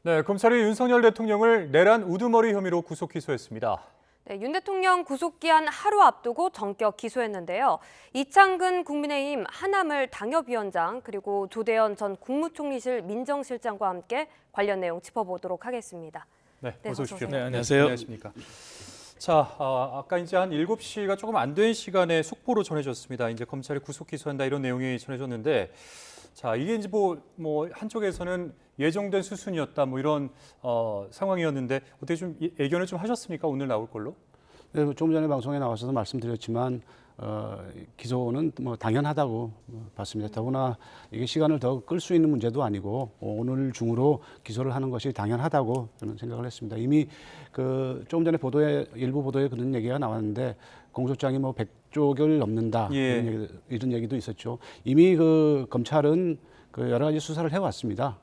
네, 검찰이 윤석열 대통령을 내란 우두머리 혐의로 구속 기소했습니다. 네, 윤 대통령 구속기한 하루 앞두고 전격 기소했는데요. 이창근 국민의힘 하나물 당협위원장 그리고 조대현 전 국무총리실 민정실장과 함께 관련 내용 짚어보도록 하겠습니다. 네, 네, 어서 오십시오. 네, 안녕하세요. 안녕하십니까. 자, 아까 이제 한 7시가 조금 안 된 시간에 속보로 전해졌습니다. 이제 검찰이 구속 기소한다 이런 내용이 전해졌는데, 자, 이게 이제 뭐 한쪽에서는 예정된 수순이었다 뭐 이런 상황이었는데 어떻게 좀 예견을 좀 하셨습니까? 오늘 나올 걸로? 네, 좀 전에 방송에 나와서도 말씀드렸지만 기소는 뭐 당연하다고 봤습니다. 더구나 이게 시간을 더 끌 수 있는 문제도 아니고 오늘 중으로 기소를 하는 것이 당연하다고 저는 생각을 했습니다. 이미 조금 전에 일부 보도에 그런 얘기가 나왔는데 공소장이 뭐 100쪽을 넘는다 예. 이런 얘기도 있었죠. 이미 검찰은 여러 가지 수사를 해왔습니다.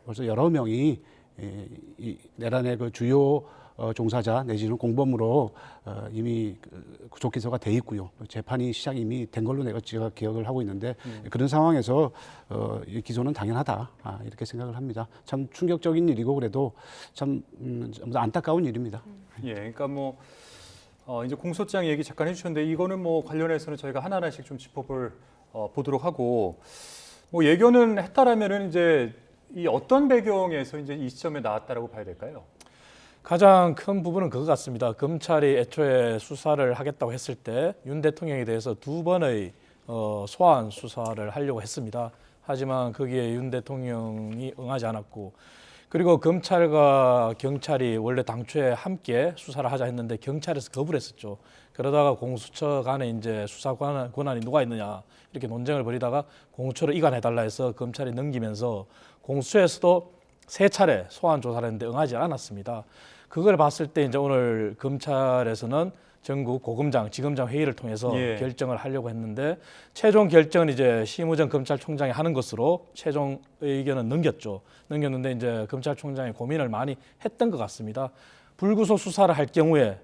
벌써 여러 명이 이 내란의 주요 종사자 내지는 공범으로 이미 구속 기소가 돼 있고요. 재판이 시작이 이미 된 걸로 제가 기억을 하고 있는데 그런 상황에서 이 기소는 당연하다 이렇게 생각을 합니다. 참 충격적인 일이고 그래도 참 안타까운 일입니다. 예, 그러니까 뭐 이제 공소장 얘기 잠깐 해주셨는데 이거는 뭐 관련해서는 저희가 하나하나씩 좀 보도록 하고 뭐 예견은 했다라면은 이제 이 어떤 배경에서 이제 이 시점에 나왔다라고 봐야 될까요? 가장 큰 부분은 그거 같습니다. 검찰이 애초에 수사를 하겠다고 했을 때 윤 대통령에 대해서 2번의 소환 수사를 하려고 했습니다. 하지만 거기에 윤 대통령이 응하지 않았고 그리고 검찰과 경찰이 원래 당초에 함께 수사를 하자 했는데 경찰에서 거부를 했었죠. 그러다가 공수처 간에 이제 수사 권한이 누가 있느냐 이렇게 논쟁을 벌이다가 공수처를 이관해달라 해서 검찰이 넘기면서 공수처에서도 3차례 소환 조사를 했는데 응하지 않았습니다. 그걸 봤을 때 이제 오늘 검찰에서는 전국 고검장, 지검장 회의를 통해서 예. 결정을 하려고 했는데 최종 결정은 이제 심우정 검찰총장이 하는 것으로 최종 의견은 넘겼는데 이제 검찰총장이 고민을 많이 했던 것 같습니다. 불구속 수사를 할 경우에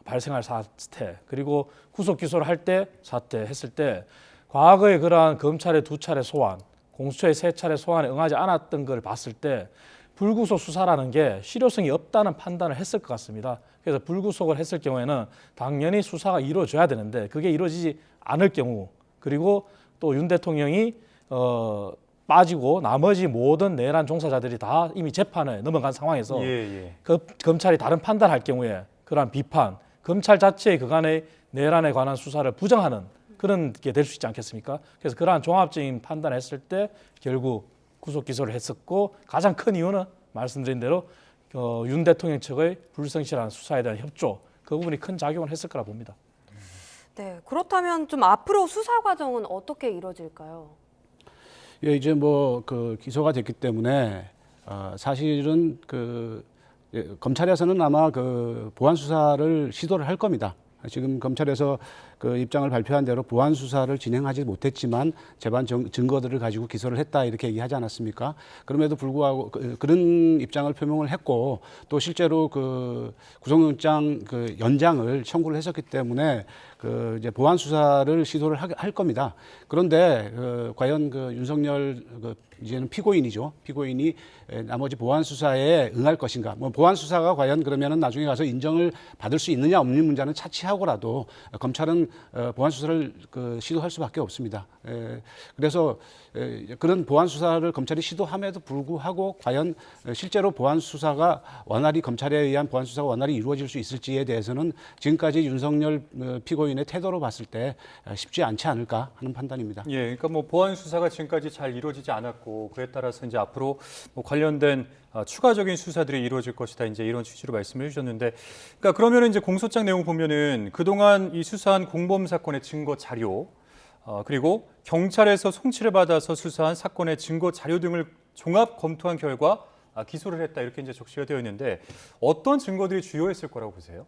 발생할 사태 그리고 구속 기소를 할 때 사태 했을 때 과거에 그러한 검찰의 2차례 소환, 공수처의 3차례 소환에 응하지 않았던 걸 봤을 때 불구속 수사라는 게 실효성이 없다는 판단을 했을 것 같습니다. 그래서 불구속을 했을 경우에는 당연히 수사가 이루어져야 되는데 그게 이루어지지 않을 경우 그리고 또 윤 대통령이 빠지고 나머지 모든 내란 종사자들이 다 이미 재판에 넘어간 상황에서 검찰이 다른 판단할 경우에 그러한 비판, 검찰 자체의 그간의 내란에 관한 수사를 부정하는 그런 게 될 수 있지 않겠습니까? 그래서 그러한 종합적인 판단을 했을 때 결국 구속 기소를 했었고 가장 큰 이유는 말씀드린 대로 윤 대통령 측의 불성실한 수사에 대한 협조 그 부분이 큰 작용을 했을 거라 봅니다. 네, 그렇다면 좀 앞으로 수사 과정은 어떻게 이루어질까요? 예, 이제 기소가 됐기 때문에 사실은 검찰에서는 아마 보완 수사를 시도를 할 겁니다. 지금 검찰에서 입장을 발표한 대로 보완 수사를 진행하지 못했지만 재반 증거들을 가지고 기소를 했다 이렇게 얘기하지 않았습니까? 그럼에도 불구하고 그런 입장을 표명을 했고 또 실제로 구속영장 연장을 청구를 했었기 때문에 이제 보완 수사를 시도를 할 겁니다. 그런데 과연 윤석열 이제는 피고인이죠. 피고인이 나머지 보완 수사에 응할 것인가? 뭐 보완 수사가 과연 그러면은 나중에 가서 인정을 받을 수 있느냐 없는 문제는 차치하고라도 검찰은 보완 수사를 시도할 수밖에 없습니다. 그래서 그런 보완 수사를 검찰이 시도함에도 불구하고 과연 실제로 보완 수사가 원활히 검찰에 의한 보완 수사가 원활히 이루어질 수 있을지에 대해서는 지금까지 윤석열 피고인의 태도로 봤을 때 쉽지 않지 않을까 하는 판단입니다. 예, 그러니까 뭐 보완 수사가 지금까지 잘 이루어지지 않았고 그에 따라서 이제 앞으로 뭐 관련된 추가적인 수사들이 이루어질 것이다. 이제 이런 취지로 말씀을 해주셨는데, 그러니까 그러면은 이제 공소장 내용 보면은 그동안 이 수사한 공범 사건의 증거 자료 그리고 경찰에서 송치를 받아서 수사한 사건의 증거 자료 등을 종합 검토한 결과 기소를 했다 이렇게 이제 적시가 되어 있는데 어떤 증거들이 주요했을 거라고 보세요?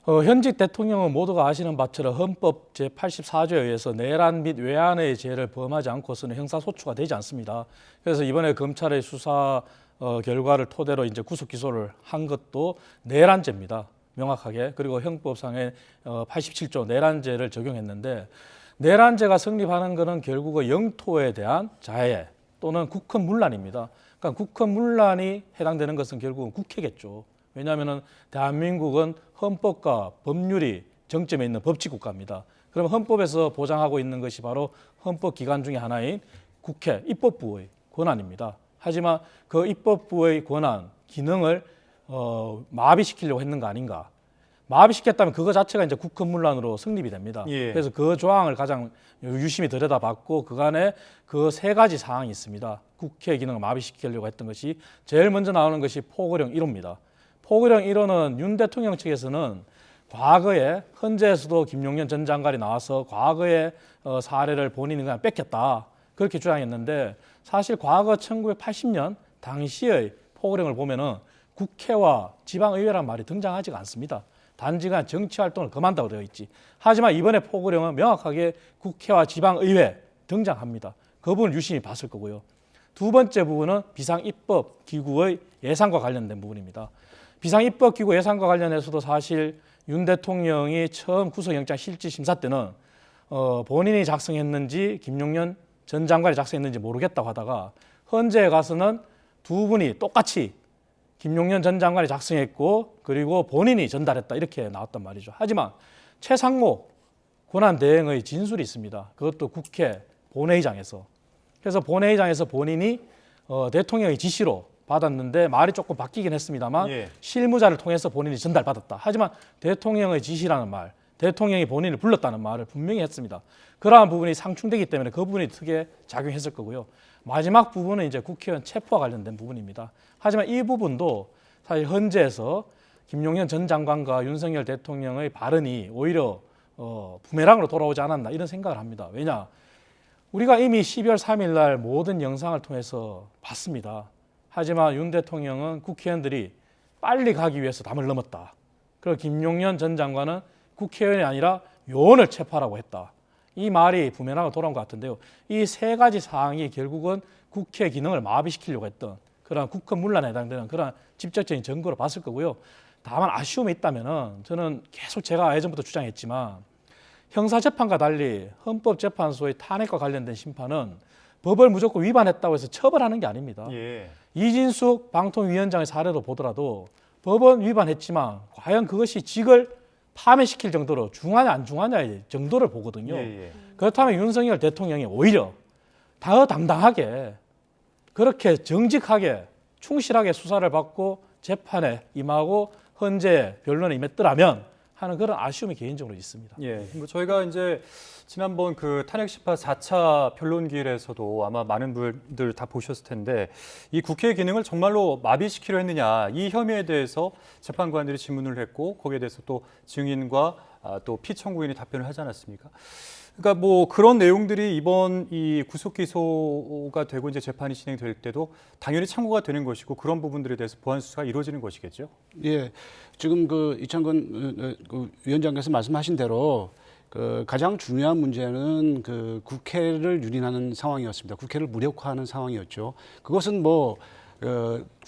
현직 대통령은 모두가 아시는 바처럼 헌법 제84조에 의해서 내란 및 외환의 죄를 범하지 않고서는 형사소추가 되지 않습니다. 그래서 이번에 검찰의 수사 결과를 토대로 이제 구속 기소를 한 것도 내란죄입니다. 명확하게. 그리고 형법상의 87조 내란죄를 적용했는데 내란죄가 성립하는 것은 결국은 영토에 대한 자해 또는 국헌 문란입니다. 그러니까 국헌 문란이 해당되는 것은 결국은 국회겠죠. 왜냐하면 대한민국은 헌법과 법률이 정점에 있는 법치 국가입니다. 그럼 헌법에서 보장하고 있는 것이 바로 헌법 기관 중에 하나인 국회 입법부의 권한입니다. 하지만 그 입법부의 권한, 기능을 마비시키려고 했는 거 아닌가. 마비시켰다면 그거 자체가 이제 국헌문란으로 성립이 됩니다. 예. 그래서 그 조항을 가장 유심히 들여다봤고 그간에 그 세 가지 사항이 있습니다. 국회 기능을 마비시키려고 했던 것이 제일 먼저 나오는 것이 포고령 1호입니다. 포고령 1호는 윤 대통령 측에서는 과거에 헌재에서도 김용년 전 장관이 나와서 과거의 사례를 본인이 그냥 뺏겼다 그렇게 주장했는데 사실 과거 1980년 당시의 포고령을 보면은 국회와 지방의회란 말이 등장하지가 않습니다. 단지 그냥 정치활동을 금한다고 되어 있지. 하지만 이번에 포고령은 명확하게 국회와 지방의회 등장합니다. 그 부분을 유심히 봤을 거고요. 두 번째 부분은 비상입법기구의 예산과 관련된 부분입니다. 비상입법기구 예산과 관련해서도 사실 윤 대통령이 처음 구속영장 실질심사 때는 본인이 작성했는지 김용년 전 장관이 작성했는지 모르겠다고 하다가 헌재에 가서는 두 분이 똑같이 김용년 전 장관이 작성했고 그리고 본인이 전달했다 이렇게 나왔단 말이죠. 하지만 최상목 권한대행의 진술이 있습니다. 그것도 국회 본회의장에서. 그래서 본회의장에서 본인이 대통령의 지시로 받았는데 말이 조금 바뀌긴 했습니다만 예. 실무자를 통해서 본인이 전달받았다. 하지만 대통령의 지시라는 말, 대통령이 본인을 불렀다는 말을 분명히 했습니다. 그러한 부분이 상충되기 때문에 그 부분이 크게 작용했을 거고요. 마지막 부분은 이제 국회의원 체포와 관련된 부분입니다. 하지만 이 부분도 사실 헌재에서 김용년 전 장관과 윤석열 대통령의 발언이 오히려 부메랑으로 돌아오지 않았나 이런 생각을 합니다. 왜냐? 우리가 이미 12월 3일 날 모든 영상을 통해서 봤습니다. 하지만 윤 대통령은 국회의원들이 빨리 가기 위해서 담을 넘었다. 그리고 김용년 전 장관은 국회의원이 아니라 요원을 체포하라고 했다. 이 말이 부메랑으로 돌아온 것 같은데요. 이 세 가지 사항이 결국은 국회 기능을 마비시키려고 했던 그런 국헌 문란에 해당되는 그런 직접적인 증거로 봤을 거고요. 다만 아쉬움이 있다면은 저는 계속 제가 예전부터 주장했지만 형사재판과 달리 헌법재판소의 탄핵과 관련된 심판은 법을 무조건 위반했다고 해서 처벌하는 게 아닙니다. 예. 이진숙 방통위원장의 사례로 보더라도 법은 위반했지만 과연 그것이 직을 파멸시킬 정도로 중하냐 안 중하냐의 정도를 보거든요. 예. 그렇다면 윤석열 대통령이 오히려 더 당당하게 그렇게 정직하게 충실하게 수사를 받고 재판에 임하고 헌재 변론에 임했더라면 하는 그런 아쉬움이 개인적으로 있습니다. 예, 뭐 저희가 이제 지난번 그 탄핵 심판 4차 변론기일에서도 아마 많은 분들 다 보셨을 텐데 이 국회의 기능을 정말로 마비시키려 했느냐 이 혐의에 대해서 재판관들이 질문을 했고 거기에 대해서 또 증인과 또 피청구인이 답변을 하지 않았습니까? 그러니까 뭐 그런 내용들이 이번 이 구속 기소가 되고 이제 재판이 진행될 때도 당연히 참고가 되는 것이고 그런 부분들에 대해서 보완 수사가 이루어지는 것이겠죠. 예, 지금 그 이창근 위원장께서 말씀하신 대로 그 가장 중요한 문제는 그 국회를 유린하는 상황이었습니다. 국회를 무력화하는 상황이었죠. 그것은 뭐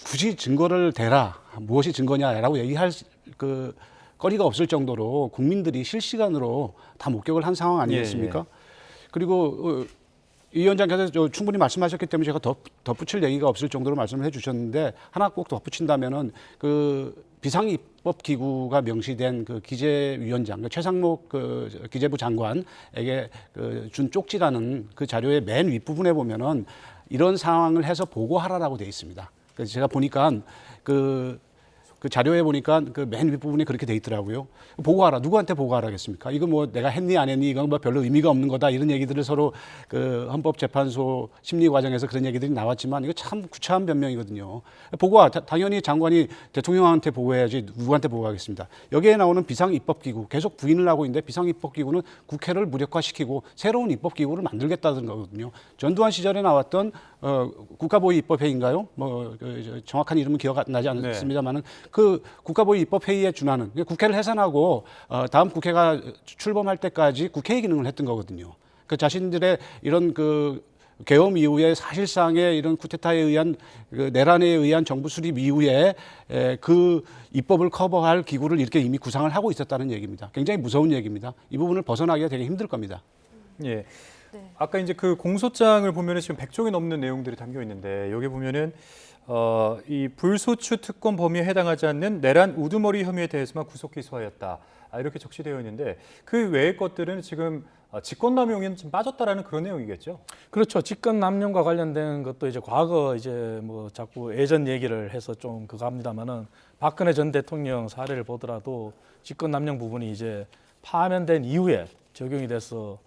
굳이 증거를 대라 무엇이 증거냐라고 얘기할 그 거리가 없을 정도로 국민들이 실시간으로 다 목격을 한 상황 아니겠습니까? 그리고 이 위원장께서 충분히 말씀하셨기 때문에 제가 덧붙일 얘기가 없을 정도로 말씀을 해주셨는데 하나 꼭 덧붙인다면은 그 비상입법기구가 명시된 그 기재위원장 최상목 그 기재부 장관에게 준 쪽지라는 그 자료의 맨 윗부분에 보면은 이런 상황을 해서 보고하라라고 되어 있습니다. 그래서 제가 보니까 그 자료에 보니까 그 맨 윗부분에 그렇게 돼 있더라고요. 보고하라. 누구한테 보고하라겠습니까? 이거 뭐 내가 했니 안 했니 이건 뭐 별로 의미가 없는 거다 이런 얘기들을 서로 그 헌법재판소 심리 과정에서 그런 얘기들이 나왔지만 이거 참 구차한 변명이거든요. 당연히 장관이 대통령한테 보고해야지 누구한테 보고하겠습니다. 여기에 나오는 비상입법기구 계속 부인을 하고 있는데 비상입법기구는 국회를 무력화시키고 새로운 입법기구를 만들겠다는 거거든요. 전두환 시절에 나왔던 국가보위 입법회의인가요? 뭐 정확한 이름은 기억 안 나지 않습니다만은 그 국가보위 입법회의에 준하는 국회를 해산하고 다음 국회가 출범할 때까지 국회의 기능을 했던 거거든요. 그 자신들의 이런 그 계엄 이후에 사실상의 이런 쿠데타에 의한 그 내란에 의한 정부 수립 이후에 그 입법을 커버할 기구를 이렇게 이미 구상을 하고 있었다는 얘기입니다. 굉장히 무서운 얘기입니다. 이 부분을 벗어나기가 되게 힘들 겁니다. 예. 네. 아까 이제 그 공소장을 보면은 지금 100종이 넘는 내용들이 담겨 있는데 여기 보면은 이 불소추 특권 범위에 해당하지 않는 내란 우두머리 혐의에 대해서만 구속 기소하였다. 이렇게 적시되어 있는데 그 외의 것들은 지금 직권남용이 좀 빠졌다라는 그런 내용이겠죠. 그렇죠. 직권남용과 관련된 것도 이제 과거 이제 뭐 자꾸 예전 얘기를 해서 좀 그거 합니다만은 박근혜 전 대통령 사례를 보더라도 직권남용 부분이 이제 파면된 이후에 적용이 돼서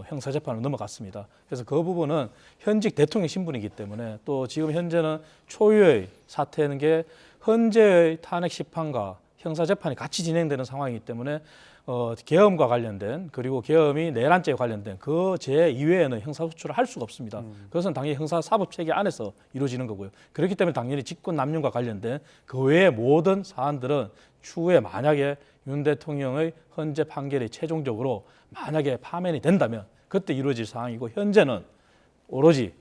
형사재판으로 넘어갔습니다. 그래서 그 부분은 현직 대통령 신분이기 때문에 또 지금 현재는 초유의 사태는 게 헌재의 탄핵 심판과 형사재판이 같이 진행되는 상황이기 때문에 계엄과 관련된 그리고 계엄이 내란죄에 관련된 그 죄 이외에는 형사소추를 할 수가 없습니다. 그것은 당연히 형사사법체계 안에서 이루어지는 거고요. 그렇기 때문에 당연히 직권남용과 관련된 그 외의 모든 사안들은 추후에 만약에 윤 대통령의 헌재 판결이 최종적으로 만약에 파면이 된다면 그때 이루어질 사항이고 현재는 오로지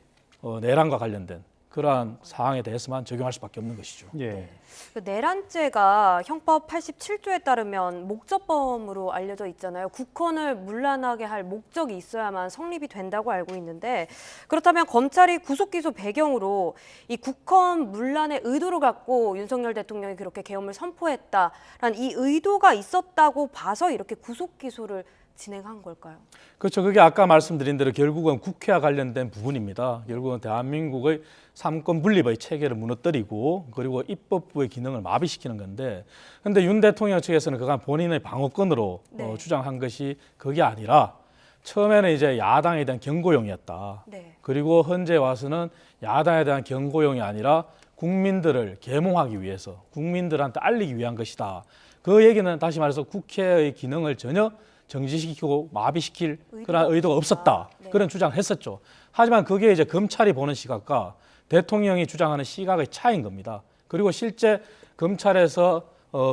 내란과 관련된 그러한 사항에 대해서만 적용할 수밖에 없는 것이죠. 예. 그 내란죄가 형법 87조에 따르면 목적범으로 알려져 있잖아요. 국헌을 문란하게 할 목적이 있어야만 성립이 된다고 알고 있는데 그렇다면 검찰이 구속 기소 배경으로 이 국헌 문란의 의도를 갖고 윤석열 대통령이 그렇게 계엄을 선포했다라는 이 의도가 있었다고 봐서 이렇게 구속 기소를 진행한 걸까요? 그렇죠. 그게 아까 말씀드린 대로 결국은 국회와 관련된 부분입니다. 결국은 대한민국의 삼권 분립의 체계를 무너뜨리고 그리고 입법부의 기능을 마비시키는 건데 근데 윤 대통령 측에서는 그간 본인의 방어권으로 네. 주장한 것이 그게 아니라 처음에는 이제 야당에 대한 경고용이었다. 네. 그리고 현재 와서는 야당에 대한 경고용이 아니라 국민들을 계몽하기 위해서 국민들한테 알리기 위한 것이다. 그 얘기는 다시 말해서 국회의 기능을 전혀 정지시키고 마비시킬 그런 의도가 없었다. 네. 그런 주장을 했었죠. 하지만 그게 이제 검찰이 보는 시각과 대통령이 주장하는 시각의 차이인 겁니다. 그리고 실제 검찰에서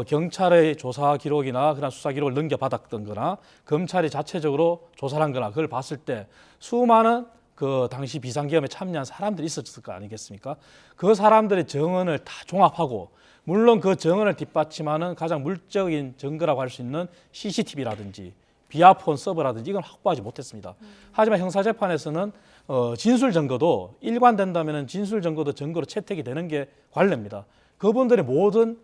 경찰의 조사 기록이나 그런 수사 기록을 넘겨받았던 거나 검찰이 자체적으로 조사를 한 거나 그걸 봤을 때 수많은 그 당시 비상계엄에 참여한 사람들이 있었을 거 아니겠습니까? 그 사람들의 증언을 다 종합하고 물론 그 증언을 뒷받침하는 가장 물적인 증거라고 할 수 있는 CCTV라든지 비아폰 서버라든지 이건 확보하지 못했습니다. 하지만 형사재판에서는 진술 증거도 일관된다면 진술 증거도 증거로 채택이 되는 게 관례입니다. 그분들의 모든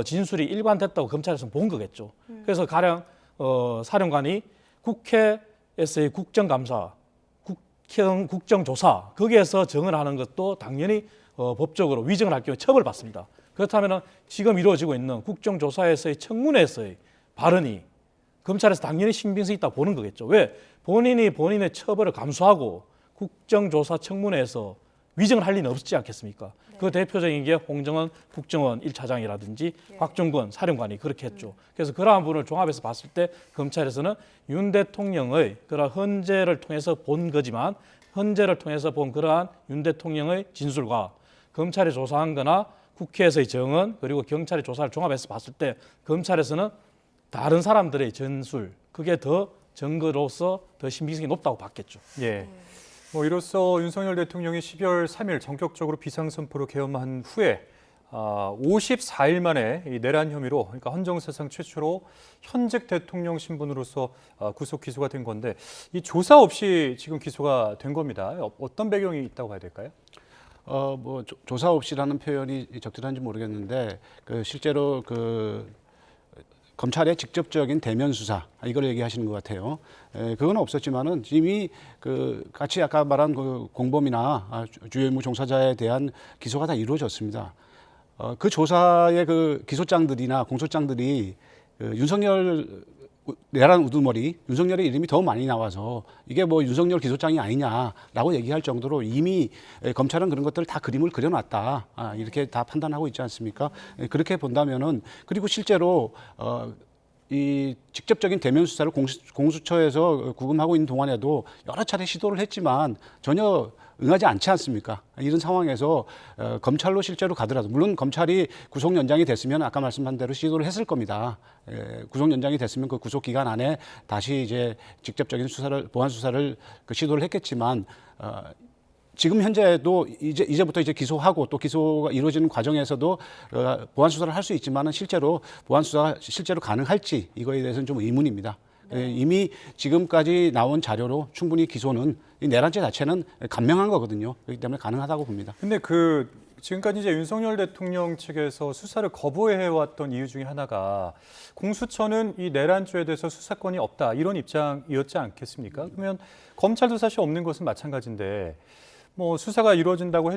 진술이 일관됐다고 검찰에서는 본 거겠죠. 그래서 가령 사령관이 국회에서의 국정감사, 국정조사 거기에서 증언을 하는 것도 당연히 법적으로 위증을 할 경우에 처벌받습니다. 그렇다면 지금 이루어지고 있는 국정조사에서의 청문회에서의 발언이 검찰에서 당연히 신빙성이 있다고 보는 거겠죠. 왜? 본인이 본인의 처벌을 감수하고 국정조사 청문회에서 위증을 할 리는 없지 않겠습니까? 네. 그 대표적인 게 홍정원 국정원 1차장이라든지 곽종건 사령관이 그렇게 했죠. 그래서 그러한 부분을 종합해서 봤을 때 검찰에서는 윤 대통령의 그런 헌재를 통해서 본 거지만 헌재를 통해서 본 그러한 윤 대통령의 진술과 검찰이 조사한 거나 국회에서의 증언 그리고 경찰의 조사를 종합해서 봤을 때 검찰에서는 다른 사람들의 전술 그게 더 증거로서 더 신빙성이 높다고 봤겠죠. 예. 뭐 이로써 윤석열 대통령이 12월 3일 전격적으로 비상선포로 계엄한 후에 54일 만에 이 내란 혐의로 그러니까 헌정사상 최초로 현직 대통령 신분으로서 구속 기소가 된 건데 이 조사 없이 지금 기소가 된 겁니다. 어떤 배경이 있다고 봐야 될까요? 뭐 조사 없이라는 표현이 적절한지 모르겠는데 실제로 검찰의 직접적인 대면 수사 이걸 얘기하시는 것 같아요. 그건 없었지만은 이미 같이 아까 말한 그 공범이나 주요 임무 종사자에 대한 기소가 다 이루어졌습니다. 그 조사의 그 기소장들이나 공소장들이 윤석열 내란 우두머리 윤석열의 이름이 더 많이 나와서 이게 뭐 윤석열 기소장이 아니냐라고 얘기할 정도로 이미 검찰은 그런 것들을 다 그림을 그려놨다 이렇게 다 판단하고 있지 않습니까? 그렇게 본다면은 그리고 실제로 이 직접적인 대면 수사를 공수처에서 구금하고 있는 동안에도 여러 차례 시도를 했지만 전혀 응하지 않지 않습니까? 이런 상황에서 검찰로 실제로 가더라도 물론 검찰이 구속 연장이 됐으면 아까 말씀한 대로 시도를 했을 겁니다. 구속 연장이 됐으면 그 구속 기간 안에 다시 이제 직접적인 수사를 보안 수사를 시도를 했겠지만 지금 현재도 이제부터 이제 기소하고 또 기소가 이루어지는 과정에서도 보안 수사를 할 수 있지만은 실제로 보안 수사가 실제로 가능할지 이거에 대해서는 좀 의문입니다. 이미 지금까지 나온 자료로 충분히 기소는 이 내란죄 자체는 간명한 거거든요. 그렇기 때문에 가능하다고 봅니다. 근데 그 지금까지 이제 윤석열 대통령 측에서 수사를 거부해왔던 이유 중에 하나가 공수처는 이 내란죄에 대해서 수사권이 없다 이런 입장이었지 않겠습니까? 그러면 검찰도 사실 없는 것은 마찬가지인데 뭐 수사가 이루어진다고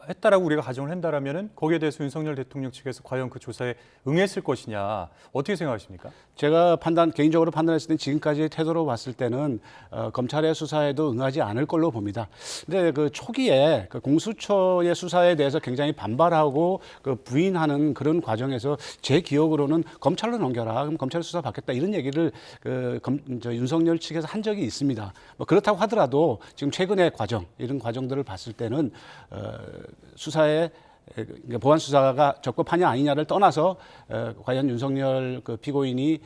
했다라고 우리가 가정을 한다라면은 거기에 대해서 윤석열 대통령 측에서 과연 그 조사에 응했을 것이냐 어떻게 생각하십니까? 제가 개인적으로 판단했을 때 지금까지의 태도로 봤을 때는 검찰의 수사에도 응하지 않을 걸로 봅니다. 근데 그 초기에 그 공수처의 수사에 대해서 굉장히 반발하고 그 부인하는 그런 과정에서 제 기억으로는 검찰로 넘겨라, 그럼 검찰 수사 받겠다 이런 얘기를 윤석열 측에서 한 적이 있습니다. 뭐 그렇다고 하더라도 지금 최근의 과정 이런 과정들을 봤을 때는 수사에 보안 수사가 적법하냐 아니냐를 떠나서 과연 윤석열 그 피고인이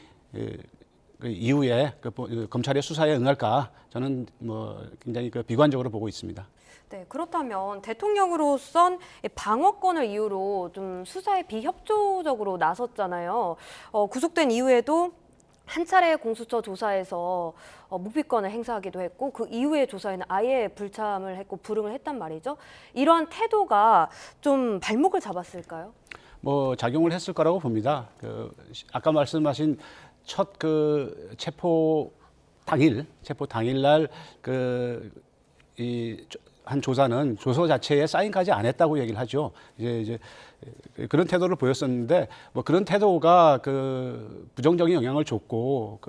그 이후에 검찰의 수사에 응할까 저는 뭐 굉장히 그 비관적으로 보고 있습니다. 네, 그렇다면 대통령으로선 방어권을 이유로 좀 수사에 비협조적으로 나섰잖아요. 구속된 이후에도 한 차례 공수처 조사에서 묵비권을 행사하기도 했고 그 이후의 조사에는 아예 불참을 했고 불응을 했단 말이죠. 이러한 태도가 좀 발목을 잡았을까요? 뭐 작용을 했을 거라고 봅니다. 아까 말씀하신 첫 그 체포 당일날 한 조사는 조서 자체에 사인까지 안 했다고 얘기를 하죠. 이제 그런 태도를 보였었는데 뭐 그런 태도가 그 부정적인 영향을 줬고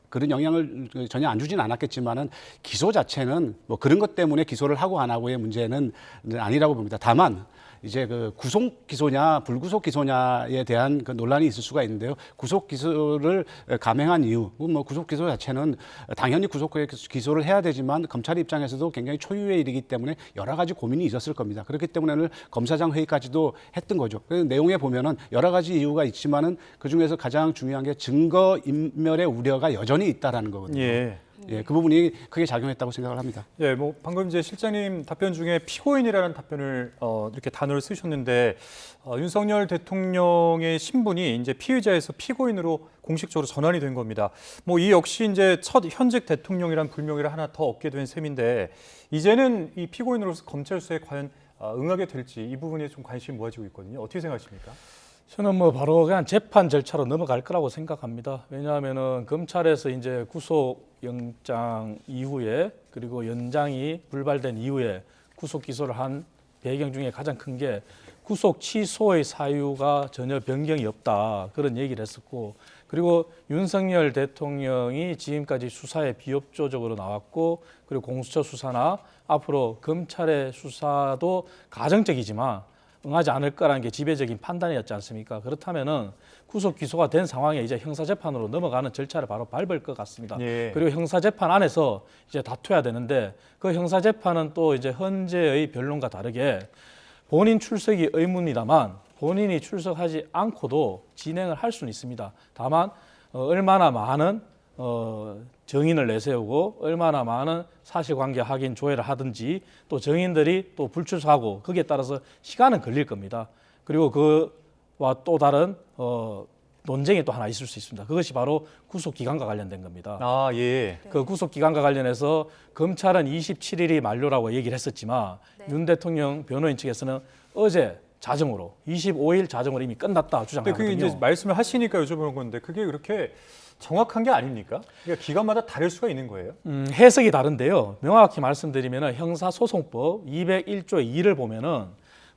그런 영향을 전혀 안 주진 않았겠지만은 기소 자체는 뭐 그런 것 때문에 기소를 하고 안 하고의 문제는 아니라고 봅니다. 다만 이제 그 구속 기소냐 불구속 기소냐에 대한 그 논란이 있을 수가 있는데요. 구속 기소를 감행한 이유, 뭐 구속 기소 자체는 당연히 구속 기소를 해야 되지만 검찰 입장에서도 굉장히 초유의 일이기 때문에 여러 가지 고민이 있었을 겁니다. 그렇기 때문에 검사장 회의까지도 했던 거죠. 그 내용에 보면은 여러 가지 이유가 있지만은 그 중에서 가장 중요한 게 증거 인멸의 우려가 여전히 있다라는 거거든요. 예, 그 부분이 크게 작용했다고 생각을 합니다. 예, 뭐 방금 이제 실장님 답변 중에 피고인이라는 답변을 이렇게 단어를 쓰셨는데 윤석열 대통령의 신분이 이제 피의자에서 피고인으로 공식적으로 전환이 된 겁니다. 뭐 이 역시 이제 첫 현직 대통령이란 불명예를 하나 더 얻게 된 셈인데 이제는 이 피고인으로서 검찰 수사에 과연 응하게 될지 이 부분에 좀 관심이 모아지고 있거든요. 어떻게 생각하십니까? 저는 뭐 바로 그냥 재판 절차로 넘어갈 거라고 생각합니다. 왜냐하면은 검찰에서 이제 구속영장 이후에 그리고 연장이 불발된 이후에 구속 기소를 한 배경 중에 가장 큰 게 구속 취소의 사유가 전혀 변경이 없다 그런 얘기를 했었고 그리고 윤석열 대통령이 지금까지 수사에 비협조적으로 나왔고 그리고 공수처 수사나 앞으로 검찰의 수사도 가정적이지만 응하지 않을 거라는 게 지배적인 판단이었지 않습니까? 그렇다면은 구속 기소가 된 상황에 이제 형사재판으로 넘어가는 절차를 바로 밟을 것 같습니다. 예. 그리고 형사재판 안에서 이제 다투어야 되는데 그 형사재판은 또 이제 현재의 변론과 다르게 본인 출석이 의문이다만 본인이 출석하지 않고도 진행을 할 수는 있습니다. 다만 얼마나 많은 정인을 내세우고 얼마나 많은 사실관계 확인 조회를 하든지 또 정인들이 또 불출석하고 거기에 따라서 시간은 걸릴 겁니다. 그리고 그와 또 다른 논쟁이 또 하나 있을 수 있습니다. 그것이 바로 구속기간과 관련된 겁니다. 아, 예. 그 구속기간과 관련해서 검찰은 27일이 만료라고 얘기를 했었지만 윤 대통령 변호인 측에서는 어제 자정으로 25일 자정으로 이미 끝났다 근데 주장하거든요. 그게 이제 말씀을 하시니까 여쭤보는 건데 그게 그렇게 정확한 게 아닙니까? 그러니까 기관마다 다를 수가 있는 거예요. 해석이 다른데요. 명확히 말씀드리면 형사소송법 201조 2를 보면은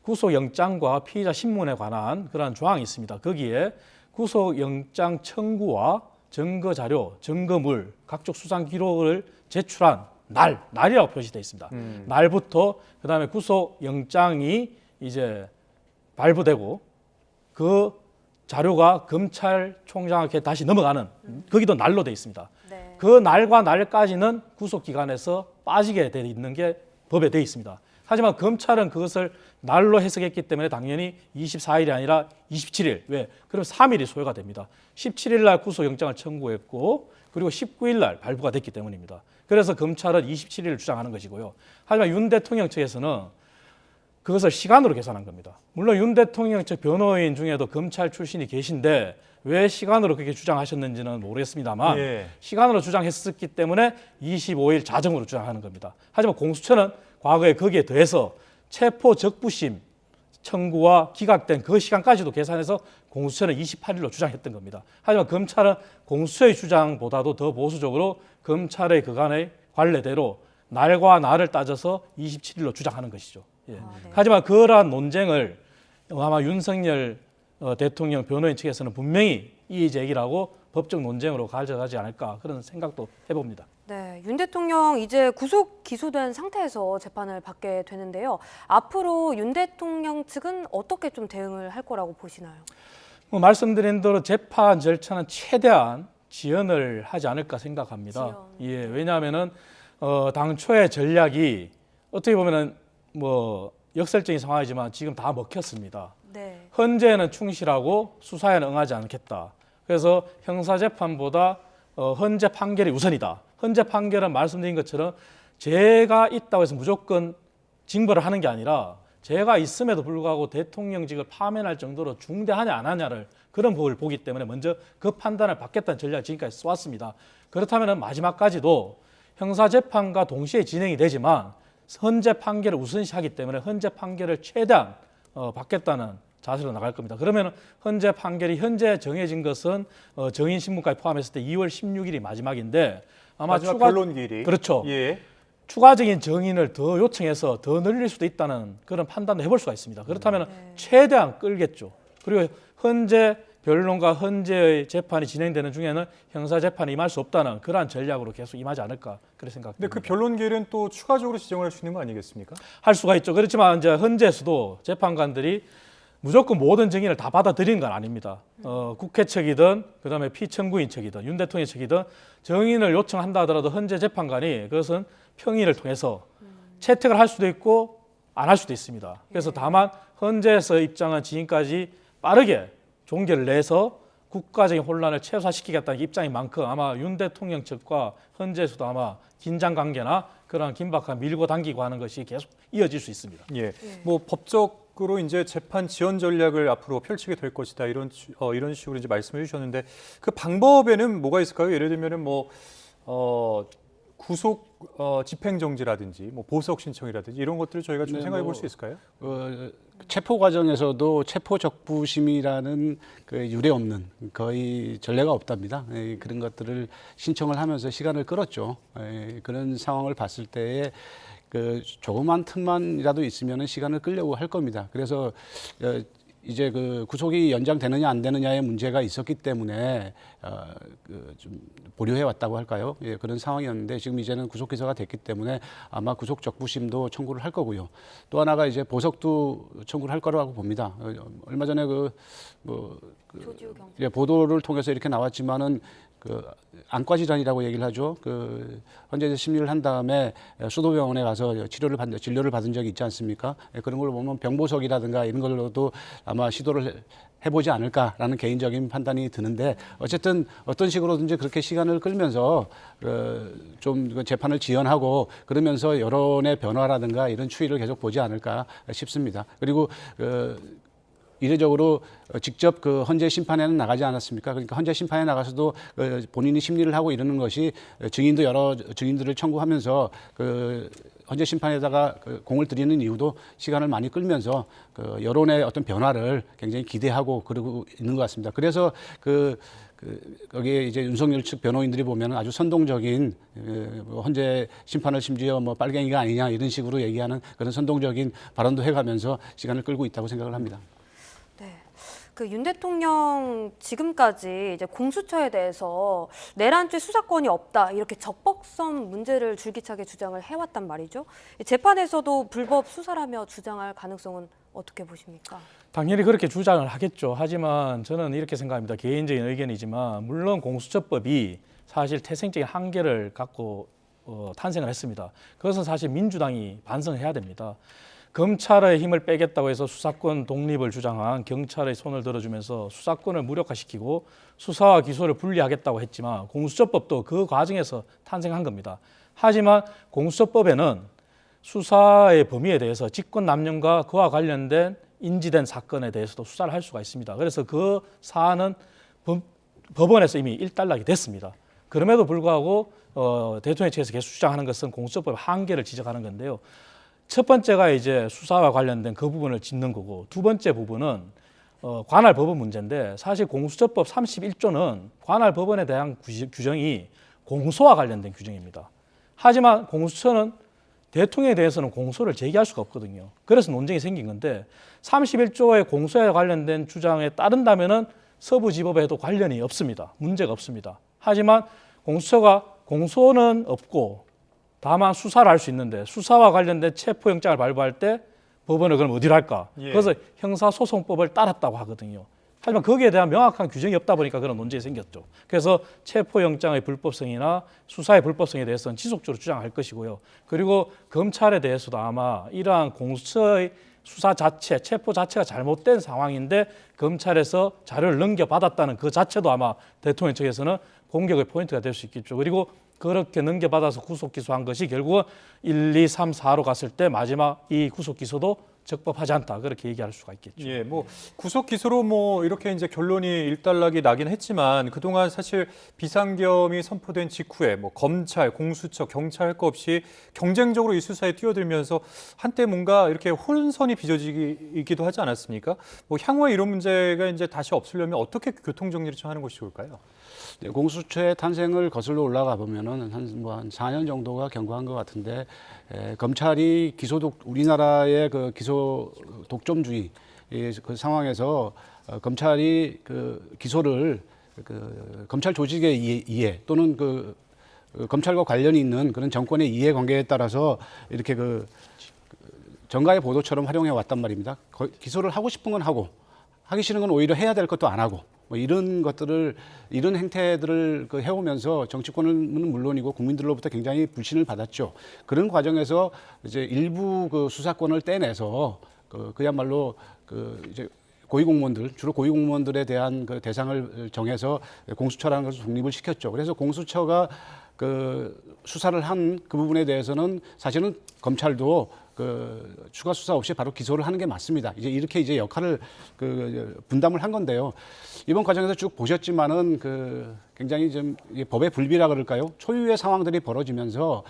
구속영장과 피의자 신문에 관한 그러한 조항이 있습니다. 거기에 구속영장 청구와 증거자료, 증거물, 각종 수상 기록을 제출한 날이라고 표시되어 있습니다. 날부터 그다음에 구속영장이 이제 발부되고 그 자료가 검찰총장에게 다시 넘어가는 거기도 날로 돼 있습니다. 네. 그 날과 날까지는 구속기간에서 빠지게 돼 있는 게 법에 돼 있습니다. 하지만 검찰은 그것을 날로 해석했기 때문에 당연히 24일이 아니라 27일. 왜? 그럼 3일이 소요가 됩니다. 17일 날 구속영장을 청구했고 그리고 19일 날 발부가 됐기 때문입니다. 그래서 검찰은 27일을 주장하는 것이고요. 하지만 윤 대통령 측에서는 그것을 시간으로 계산한 겁니다. 물론 윤 대통령 측 변호인 중에도 검찰 출신이 계신데 왜 시간으로 그렇게 주장하셨는지는 모르겠습니다만 예. 시간으로 주장했었기 때문에 25일 자정으로 주장하는 겁니다. 하지만 공수처는 과거에 거기에 더해서 체포 적부심 청구와 기각된 그 시간까지도 계산해서 공수처는 28일로 주장했던 겁니다. 하지만 검찰은 공수처의 주장보다도 더 보수적으로 검찰의 그간의 관례대로 날과 날을 따져서 27일로 주장하는 것이죠. 예. 네. 하지만 그러한 논쟁을 아마 윤석열 대통령 변호인 측에서는 분명히 이의 제기라고 법적 논쟁으로 가져가지 않을까 그런 생각도 해봅니다. 네, 윤 대통령 이제 구속 기소된 상태에서 재판을 받게 되는데요. 앞으로 윤 대통령 측은 어떻게 좀 대응을 할 거라고 보시나요? 말씀드린 대로 재판 절차는 최대한 지연을 하지 않을까 생각합니다. 지연. 예, 왜냐하면은 당초의 전략이 어떻게 보면은 뭐 역설적인 상황이지만 지금 다 먹혔습니다. 네. 헌재는 충실하고 수사에는 응하지 않겠다. 그래서 형사재판보다 헌재 판결이 우선이다. 헌재 판결은 말씀드린 것처럼 죄가 있다고 해서 무조건 징벌을 하는 게 아니라 죄가 있음에도 불구하고 대통령직을 파면할 정도로 중대하냐 안 하냐를 그런 법을 보기 때문에 먼저 그 판단을 받겠다는 전략을 지금까지 써왔습니다. 그렇다면 마지막까지도 형사재판과 동시에 진행이 되지만 헌재 판결을 우선시하기 때문에 헌재 판결을 최대한 받겠다는 자세로 나갈 겁니다. 그러면 헌재 판결이 현재 정해진 것은 정인 신문까지 포함했을 때 2월 16일이 마지막인데 아마 마지막 변론기일이 그렇죠. 예. 추가적인 정인을 더 요청해서 더 늘릴 수도 있다는 그런 판단도 해볼 수가 있습니다. 그렇다면 최대한 끌겠죠. 그리고 헌재 변론과 헌재의 재판이 진행되는 중에는 형사 재판에 임할 수 없다는 그러한 전략으로 계속 임하지 않을까 그렇게 생각합니다. 근데 그 변론기일은 또 추가적으로 지정을 할 수 있는 거 아니겠습니까? 할 수가 있죠. 그렇지만 이제 헌재에서도 재판관들이 무조건 모든 증인을 다 받아들이는 건 아닙니다. 국회 측이든 그다음에 피청구인 측이든 윤 대통령 측이든 증인을 요청한다 하더라도 헌재 재판관이 그것은 평의를 통해서 채택을 할 수도 있고 안 할 수도 있습니다. 그래서 다만 헌재에서 입장한 지인까지 빠르게 종결을 내서 국가적인 혼란을 최소화시키겠다는 입장인 만큼 아마 윤 대통령 측과 헌재에서도 아마 긴장 관계나 그런 긴박한 밀고 당기고 하는 것이 계속 이어질 수 있습니다. 예. 뭐 법적으로 이제 재판 지연 전략을 앞으로 펼치게 될 것이다 이런 식으로 이제 말씀해 주셨는데 그 방법에는 뭐가 있을까요? 예를 들면은 뭐 구속 집행정지라든지 뭐 보석 신청이라든지 이런 것들을 저희가 좀 네, 생각해 볼 수 있을까요? 체포 과정에서도 체포 적부심이라는 그 유례 없는 거의 전례가 없답니다. 그런 것들을 신청을 하면서 시간을 끌었죠. 그런 상황을 봤을 때에 그 조그만 틈만이라도 있으면 시간을 끌려고 할 겁니다. 그래서 이제 그 구속이 연장되느냐 안 되느냐의 문제가 있었기 때문에 좀 보류해 왔다고 할까요? 예, 그런 상황이었는데 지금 이제는 구속 기소가 됐기 때문에 아마 구속 적부심도 청구를 할 거고요. 또 하나가 이제 보석도 청구를 할 거라고 봅니다. 얼마 전에 조지우 경찰. 예, 보도를 통해서 이렇게 나왔지만은 그 안과 질환이라고 얘기를 하죠. 그 헌재에서 심리를 한 다음에 수도병원에 가서 진료를 받은 적이 있지 않습니까? 그런 걸 보면 병보석이라든가 이런 걸로도 아마 시도를 해보지 않을까라는 개인적인 판단이 드는데 어쨌든 어떤 식으로든지 그렇게 시간을 끌면서 좀 재판을 지연하고 그러면서 여론의 변화라든가 이런 추이를 계속 보지 않을까 싶습니다. 그리고 이례적으로 직접 그 헌재 심판에는 나가지 않았습니까? 그러니까 헌재 심판에 나가서도 본인이 심리를 하고 이러는 것이 증인도 여러 증인들을 청구하면서 그 헌재 심판에다가 공을 들이는 이유도 시간을 많이 끌면서 그 여론의 어떤 변화를 굉장히 기대하고 그러고 있는 것 같습니다. 그래서 거기에 이제 윤석열 측 변호인들이 보면 아주 선동적인 헌재 심판을 심지어 뭐 빨갱이가 아니냐 이런 식으로 얘기하는 그런 선동적인 발언도 해가면서 시간을 끌고 있다고 생각을 합니다. 네. 그 윤 대통령 지금까지 이제 공수처에 대해서 내란죄 수사권이 없다 이렇게 적법성 문제를 줄기차게 주장을 해왔단 말이죠. 재판에서도 불법 수사라며 주장할 가능성은 어떻게 보십니까? 당연히 그렇게 주장을 하겠죠. 하지만 저는 이렇게 생각합니다. 개인적인 의견이지만 물론 공수처법이 사실 태생적인 한계를 갖고 탄생을 했습니다. 그것은 사실 민주당이 반성해야 됩니다. 검찰의 힘을 빼겠다고 해서 수사권 독립을 주장한 경찰의 손을 들어주면서 수사권을 무력화시키고 수사와 기소를 분리하겠다고 했지만 공수처법도 그 과정에서 탄생한 겁니다. 하지만 공수처법에는 수사의 범위에 대해서 직권남용과 그와 관련된 인지된 사건에 대해서도 수사를 할 수가 있습니다. 그래서 그 사안은 법원에서 이미 일단락이 됐습니다. 그럼에도 불구하고 대통령 측에서 계속 주장하는 것은 공수처법 한계를 지적하는 건데요. 첫 번째가 이제 수사와 관련된 그 부분을 짚는 거고, 두 번째 부분은 관할 법원 문제인데, 사실 공수처법 31조는 관할 법원에 대한 규정이 공소와 관련된 규정입니다. 하지만 공수처는 대통령에 대해서는 공소를 제기할 수가 없거든요. 그래서 논쟁이 생긴 건데, 31조의 공소에 관련된 주장에 따른다면은 서부지법에도 관련이 없습니다. 문제가 없습니다. 하지만 공수처가 공소는 없고 다만 수사를 할 수 있는데, 수사와 관련된 체포영장을 발부할 때 법원은 그럼 어디로 할까? 예. 그래서 형사소송법을 따랐다고 하거든요. 하지만 거기에 대한 명확한 규정이 없다 보니까 그런 논쟁이 생겼죠. 그래서 체포영장의 불법성이나 수사의 불법성에 대해서는 지속적으로 주장할 것이고요. 그리고 검찰에 대해서도 아마 이러한 공수처의 수사 자체, 체포 자체가 잘못된 상황인데 검찰에서 자료를 넘겨받았다는 그 자체도 아마 대통령 측에서는 공격의 포인트가 될 수 있겠죠. 그리고 그렇게 넘겨받아서 구속 기소한 것이 결국은 1, 2, 3, 4로 갔을 때 마지막 이 구속 기소도 적법하지 않다, 그렇게 얘기할 수가 있겠죠. 예, 뭐 구속 기소로 뭐 이렇게 이제 결론이 일단락이 나긴 했지만, 그동안 사실 비상겸이 선포된 직후에 뭐 검찰, 공수처, 경찰 할 거 없이 경쟁적으로 이 수사에 뛰어들면서 한때 뭔가 이렇게 혼선이 빚어지기도 하지 않았습니까? 뭐 향후에 이런 문제가 이제 다시 없으려면 어떻게 교통 정리를 좀 하는 것이 좋을까요? 네, 공수처의 탄생을 거슬러 올라가 보면은 한 4년 정도가 경과한 것 같은데, 검찰이 우리나라의 그 기소 독점주의 그 상황에서 검찰이 그 기소를 그 검찰 조직의 이해 또는 그 검찰과 관련이 있는 그런 정권의 이해관계에 따라서 이렇게 그 정가의 보도처럼 활용해 왔단 말입니다. 기소를 하고 싶은 건 하고, 하기 싫은 건 오히려 해야 될 것도 안 하고, 뭐 이런 것들을, 이런 행태들을 그 해오면서 정치권은 물론이고 국민들로부터 굉장히 불신을 받았죠. 그런 과정에서 이제 일부 그 수사권을 떼내서 그야말로 그 이제 고위공무원들, 주로 고위공무원들에 대한 그 대상을 정해서 공수처라는 것을 독립을 시켰죠. 그래서 공수처가 그 수사를 한 그 부분에 대해서는 사실은 검찰도 그 추가 수사 없이 바로 기소를 하는 게 맞습니다. 이렇게 역할을 그 분담을 한 건데요. 이번 과정에서 쭉 보셨지만은 그 굉장히 좀 법의 불비라 그럴까요? 초유의 상황들이 벌어지면서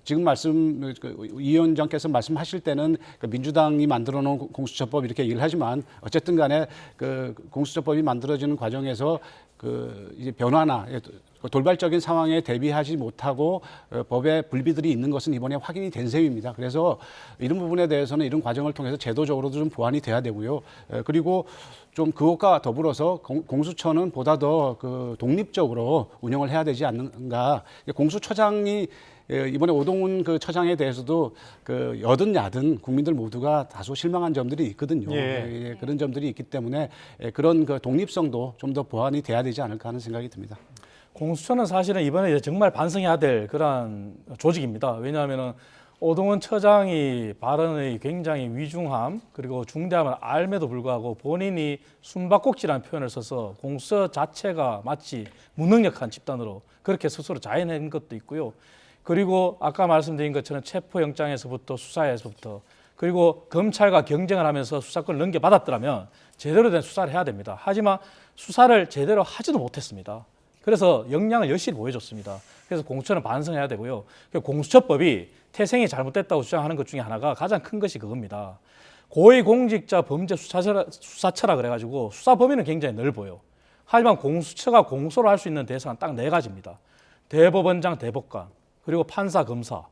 지금 이 위원장께서 말씀하실 때는 그 민주당이 만들어 놓은 공수처법 이렇게 얘기를 하지만, 어쨌든 간에 그 공수처법이 만들어지는 과정에서 그 이제 변화나 돌발적인 상황에 대비하지 못하고 법의 불비들이 있는 것은 이번에 확인이 된 셈입니다. 그래서 이런 부분에 대해서는 이런 과정을 통해서 제도적으로도 좀 보완이 돼야 되고요. 그리고 좀 그것과 더불어서 공수처는 보다 더 그 독립적으로 운영을 해야 되지 않는가. 공수처장이 이번에 오동훈 그 처장에 대해서도 그 여든 야든 국민들 모두가 다소 실망한 점들이 있거든요. 예. 그런 점들이 있기 때문에 그런 그 독립성도 좀 더 보완이 돼야 되지 않을까 하는 생각이 듭니다. 공수처는 사실은 이번에 정말 반성해야 될 그런 조직입니다. 왜냐하면 오동훈 처장이 발언의 굉장히 위중함 그리고 중대함을 알매도 불구하고 본인이 숨바꼭질이라는 표현을 써서 공수처 자체가 마치 무능력한 집단으로 그렇게 스스로 자인한 것도 있고요. 그리고 아까 말씀드린 것처럼 체포영장에서부터 수사에서부터, 그리고 검찰과 경쟁을 하면서 수사권을 넘겨받았더라면 제대로 된 수사를 해야 됩니다. 하지만 수사를 제대로 하지도 못했습니다. 그래서 역량을 여실히 보여줬습니다. 그래서 공수처는 반성해야 되고요. 공수처법이 태생이 잘못됐다고 주장하는 것 중에 하나가 가장 큰 것이 그겁니다. 고위공직자 범죄 수사처라 그래가지고 수사 범위는 굉장히 넓어요. 하지만 공수처가 공소를 할 수 있는 대상은 딱 4가지입니다. 대법원장, 대법관, 그리고 판사, 검사,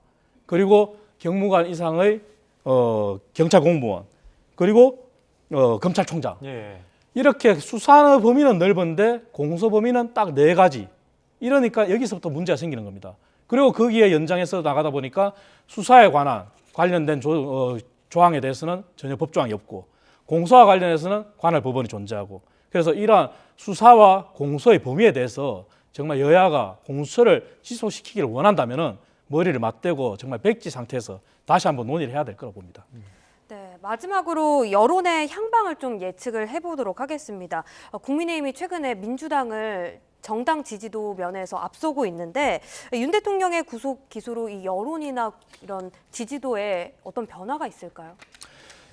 그리고 경무관 이상의 경찰 공무원, 그리고 검찰총장. 예. 이렇게 수사 범위는 넓은데 공소 범위는 딱 4가지. 이러니까 여기서부터 문제가 생기는 겁니다. 그리고 거기에 연장해서 나가다 보니까 수사에 관련된 조항에 대해서는 전혀 법조항이 없고, 공소와 관련해서는 관할 법원이 존재하고, 그래서 이러한 수사와 공소의 범위에 대해서 정말 여야가 공수처를 지속시키기를 원한다면은 머리를 맞대고 정말 백지 상태에서 다시 한번 논의를 해야 될 거라고 봅니다. 네, 마지막으로 여론의 향방을 좀 예측을 해보도록 하겠습니다. 국민의힘이 최근에 민주당을 정당 지지도 면에서 앞서고 있는데, 윤 대통령의 구속 기소로 이 여론이나 이런 지지도에 어떤 변화가 있을까요?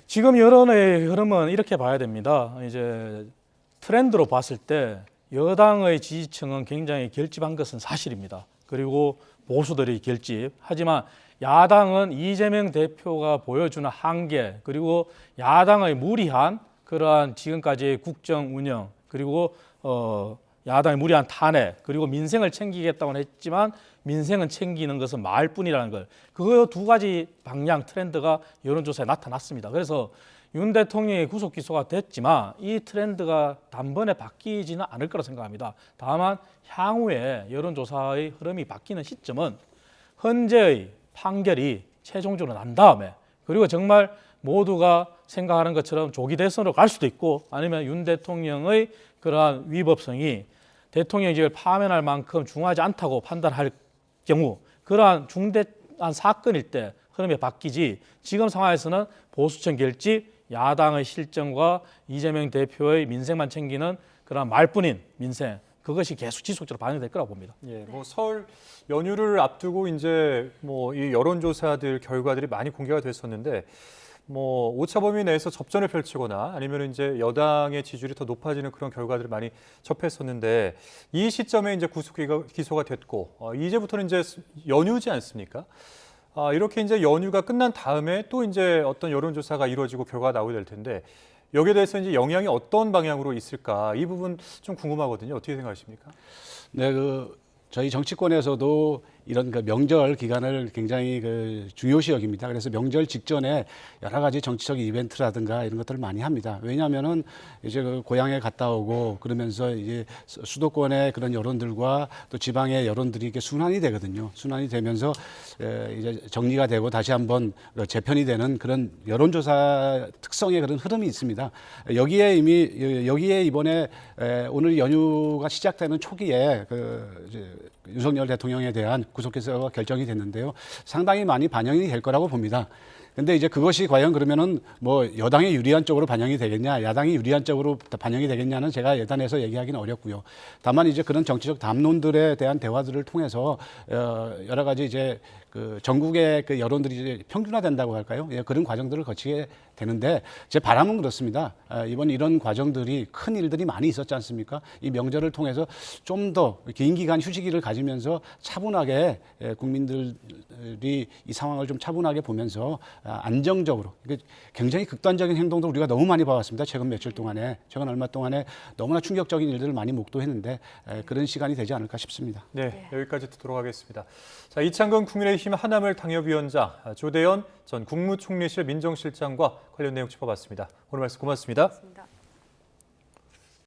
지금 여론의 흐름은 이렇게 봐야 됩니다. 이제 트렌드로 봤을 때 여당의 지지층은 굉장히 결집한 것은 사실입니다. 그리고 보수들이 결집. 하지만 야당은 이재명 대표가 보여주는 한계, 그리고 야당의 무리한 그러한 지금까지의 국정 운영, 그리고 야당의 무리한 탄핵, 그리고 민생을 챙기겠다고는 했지만 민생은 챙기는 것은 말뿐이라는 걸, 그 두 가지 방향 트렌드가 여론조사에 나타났습니다. 그래서 윤 대통령이 구속 기소가 됐지만 이 트렌드가 단번에 바뀌지는 않을 거라 생각합니다. 다만 향후에 여론조사의 흐름이 바뀌는 시점은 헌재의 판결이 최종적으로 난 다음에, 그리고 정말 모두가 생각하는 것처럼 조기 대선으로 갈 수도 있고, 아니면 윤 대통령의 그러한 위법성이 대통령직을 파면할 만큼 중요하지 않다고 판단할 경우, 그러한 중대한 사건일 때 흐름이 바뀌지, 지금 상황에서는 보수층 결집, 야당의 실정과 이재명 대표의 민생만 챙기는 그런 말뿐인 민생, 그것이 계속 지속적으로 반영될 거라고 봅니다. 예, 뭐 설 연휴를 앞두고 이제 뭐 이 여론조사들 결과들이 많이 공개가 됐었는데, 뭐 오차 범위 내에서 접전을 펼치거나 아니면 이제 여당의 지지율이 더 높아지는 그런 결과들을 많이 접했었는데, 이 시점에 이제 구속 기소가 됐고 이제부터는 이제 연휴지 않습니까? 이렇게 이제 연휴가 끝난 다음에 또 이제 어떤 여론조사가 이루어지고 결과가 나오게 될 텐데, 여기에 대해서 이제 영향이 어떤 방향으로 있을까, 이 부분 좀 궁금하거든요. 어떻게 생각하십니까? 네, 저희 정치권에서도 이런 그 명절 기간을 굉장히 중요시 여깁니다. 그래서 명절 직전에 여러 가지 정치적 이벤트라든가 이런 것들을 많이 합니다. 왜냐하면은 이제 고향에 갔다 오고 그러면서 이제 수도권의 그런 여론들과 또 지방의 여론들이 이렇게 순환이 되거든요. 순환이 되면서 이제 정리가 되고 다시 한번 재편이 되는 그런 여론조사 특성의 그런 흐름이 있습니다. 여기에 이번에 오늘 연휴가 시작되는 초기에 이제 윤석열 대통령에 대한 구속기소가 결정이 됐는데요. 상당히 많이 반영이 될 거라고 봅니다. 근데 이제 그것이 과연 그러면은 뭐 여당에 유리한 쪽으로 반영이 되겠냐, 야당이 유리한 쪽으로 반영이 되겠냐는 제가 예단해서 얘기하기는 어렵고요. 다만 이제 그런 정치적 담론들에 대한 대화들을 통해서 여러 가지 이제 전국의 여론들이 이제 평준화된다고 할까요? 예, 그런 과정들을 거치게 되는데, 제 바람은 그렇습니다. 이번 이런 과정들이 큰 일들이 많이 있었지 않습니까? 이 명절을 통해서 좀 더 긴 기간 휴식기를 가지면서 차분하게 국민들이 이 상황을 좀 차분하게 보면서 안정적으로, 굉장히 극단적인 행동도 우리가 너무 많이 봐왔습니다. 최근 며칠 동안에, 최근 얼마 동안에 너무나 충격적인 일들을 많이 목도했는데 그런 시간이 되지 않을까 싶습니다. 네, 여기까지 듣도록 하겠습니다. 자, 이창근 국민의힘 하나물 당협위원장, 조대현 전 국무총리실 민정실장과 관련 내용 짚어봤습니다. 오늘 말씀 고맙습니다. 고맙습니다.